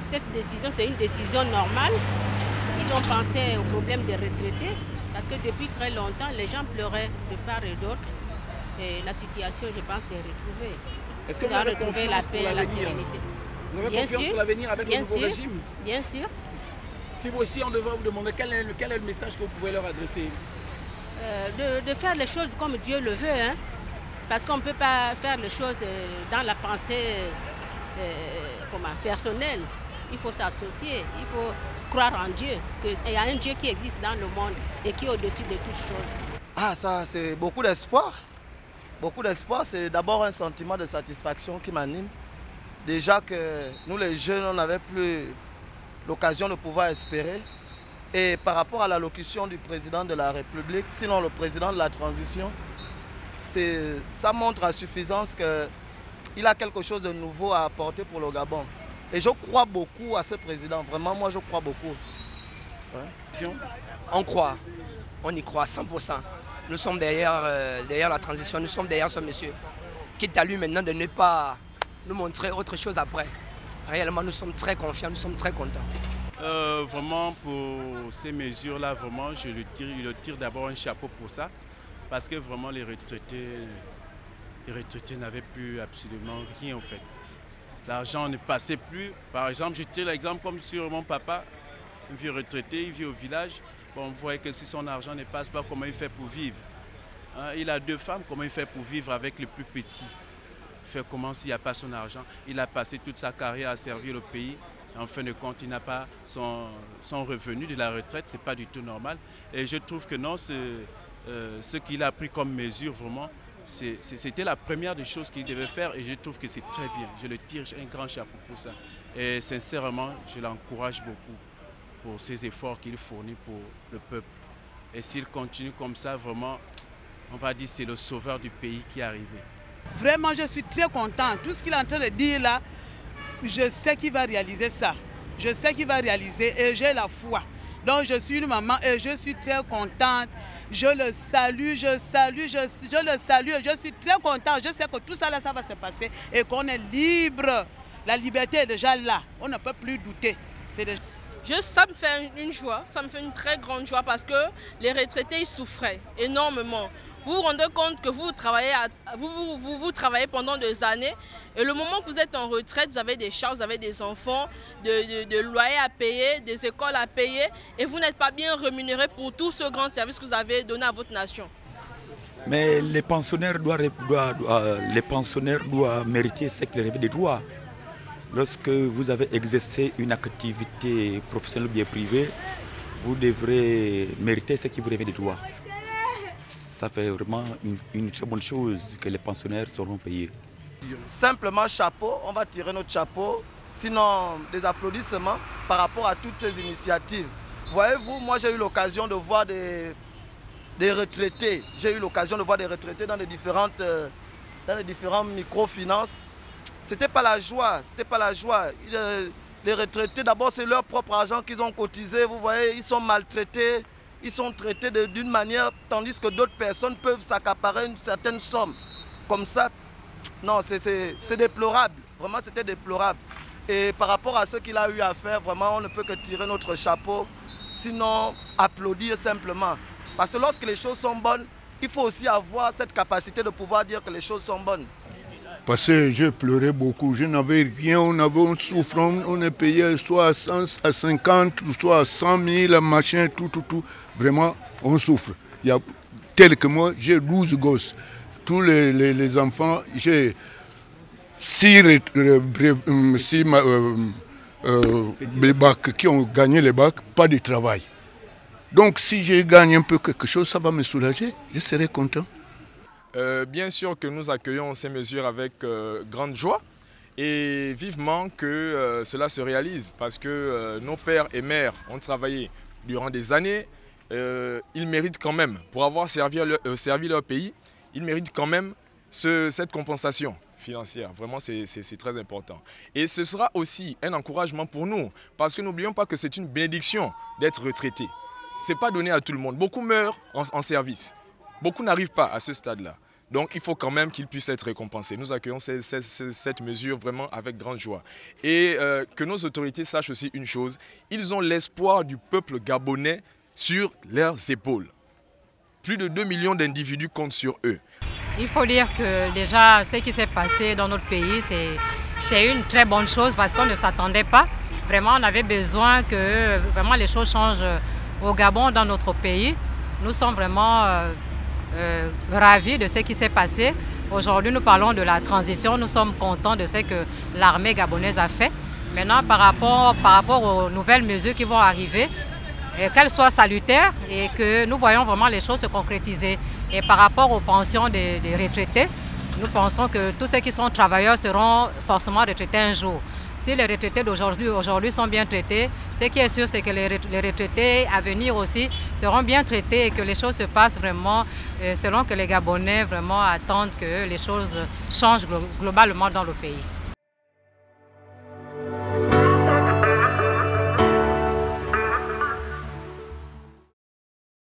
cette décision, c'est une décision normale. Ils ont pensé au problème des retraités parce que depuis très longtemps, les gens pleuraient de part et d'autre. Et la situation, je pense, est retrouvée. Est-ce que vous avez retrouvé la paix et la sérénité? Vous avez confiance pour l'avenir avec le nouveau régime? Bien sûr. Si vous aussi, on devrait vous demander quel est le message que vous pouvez leur adresser? De faire les choses comme Dieu le veut. Hein? Parce qu'on ne peut pas faire les choses dans la pensée personnelle. Il faut s'associer, il faut croire en Dieu. Il y a un Dieu qui existe dans le monde et qui est au-dessus de toutes choses. Ah, ça, c'est beaucoup d'espoir. Beaucoup d'espoir, c'est d'abord un sentiment de satisfaction qui m'anime. Déjà que nous, les jeunes, on n'avait plus l'occasion de pouvoir espérer. Et par rapport à l'allocution du président de la République, sinon le président de la transition, ça montre à suffisance qu'il a quelque chose de nouveau à apporter pour le Gabon. Et je crois beaucoup à ce président, vraiment, moi je crois beaucoup. Ouais. On croit, on y croit 100%. Nous sommes derrière la transition, nous sommes derrière ce monsieur. Quitte à lui maintenant de ne pas nous montrer autre chose après. Réellement, nous sommes très confiants, nous sommes très contents. Vraiment, pour ces mesures-là, vraiment, je le tire d'abord un chapeau pour ça. Parce que vraiment, les retraités n'avaient plus absolument rien en fait. L'argent ne passait plus. Par exemple, je tire l'exemple comme sur mon papa, un vieux retraité, il vit au village. Bon, on voit que si son argent ne passe pas, comment il fait pour vivre? Hein, il a 2 femmes, comment il fait pour vivre avec le plus petit? Il fait comment s'il n'y a pas son argent? Il a passé toute sa carrière à servir le pays. En fin de compte, il n'a pas son revenu de la retraite, ce n'est pas du tout normal. Et je trouve que non, ce qu'il a pris comme mesure, vraiment, c'était la première des choses qu'il devait faire et je trouve que c'est très bien. Je le tire un grand chapeau pour ça. Et sincèrement, je l'encourage beaucoup pour ses efforts qu'il fournit pour le peuple. Et s'il continue comme ça, vraiment, on va dire que c'est le sauveur du pays qui est arrivé. Vraiment, je suis très content. Tout ce qu'il est en train de dire là, je sais qu'il va réaliser ça. Je sais qu'il va réaliser et j'ai la foi. Donc je suis une maman et je suis très contente. Je le salue, je le salue et je suis très contente. Je sais que tout ça là, ça va se passer et qu'on est libre. La liberté est déjà là. On ne peut plus douter. Ça me fait une joie, ça me fait une très grande joie parce que les retraités ils souffraient énormément. Vous vous rendez compte que vous travaillez pendant des années et le moment que vous êtes en retraite, vous avez des charges, vous avez des enfants, de loyers à payer, des écoles à payer et vous n'êtes pas bien rémunéré pour tout ce grand service que vous avez donné à votre nation. Mais les pensionnaires doivent mériter ce qu'ils rêvent des droits. Lorsque vous avez exercé une activité professionnelle ou bien privée, vous devrez mériter ce qui vous rêvez des droits. Ça fait vraiment une très bonne chose que les pensionnaires seront payés. Simplement chapeau, on va tirer notre chapeau, sinon des applaudissements par rapport à toutes ces initiatives. Voyez-vous, moi j'ai eu l'occasion de voir des retraités, dans les différentes microfinances. C'était pas la joie, Les retraités, d'abord c'est leur propre argent qu'ils ont cotisé, vous voyez, ils sont maltraités. Ils sont traités d'une manière, tandis que d'autres personnes peuvent s'accaparer une certaine somme. Comme ça, non, c'est déplorable. Vraiment, c'était déplorable. Et par rapport à ce qu'il a eu à faire, vraiment, on ne peut que tirer notre chapeau, sinon applaudir simplement. Parce que lorsque les choses sont bonnes, il faut aussi avoir cette capacité de pouvoir dire que les choses sont bonnes. Parce que je pleurais beaucoup, je n'avais rien, on avait une souffrance, on est payé soit à 50, soit à 100 000, machin, tout. Vraiment, on souffre. Il y a tel que moi, j'ai 12 gosses. Tous les enfants, j'ai 6 bacs qui ont gagné les bacs, pas de travail. Donc si je gagne un peu quelque chose, ça va me soulager, je serai content. Bien sûr que nous accueillons ces mesures avec grande joie et vivement que cela se réalise parce que nos pères et mères ont travaillé durant des années. Ils méritent quand même, pour avoir servi leur pays, ils méritent quand même cette compensation financière. Vraiment, c'est très important. Et ce sera aussi un encouragement pour nous parce que n'oublions pas que c'est une bénédiction d'être retraité. Ce n'est pas donné à tout le monde. Beaucoup meurent en service. Beaucoup n'arrivent pas à ce stade-là. Donc il faut quand même qu'ils puissent être récompensés. Nous accueillons cette mesure vraiment avec grande joie. Et que nos autorités sachent aussi une chose, ils ont l'espoir du peuple gabonais sur leurs épaules. Plus de 2 millions d'individus comptent sur eux. Il faut dire que déjà ce qui s'est passé dans notre pays, c'est une très bonne chose parce qu'on ne s'attendait pas. Vraiment, on avait besoin que vraiment les choses changent au Gabon, dans notre pays. Nous sommes vraiment ravis de ce qui s'est passé. Aujourd'hui, nous parlons de la transition. Nous sommes contents de ce que l'armée gabonaise a fait. Maintenant, par rapport aux nouvelles mesures qui vont arriver, qu'elles soient salutaires et que nous voyons vraiment les choses se concrétiser. Et par rapport aux pensions des retraités, nous pensons que tous ceux qui sont travailleurs seront forcément retraités un jour. Si les retraités d'aujourd'hui sont bien traités, ce qui est sûr, c'est que les retraités à venir aussi seront bien traités et que les choses se passent vraiment selon que les Gabonais vraiment attendent que les choses changent globalement dans le pays.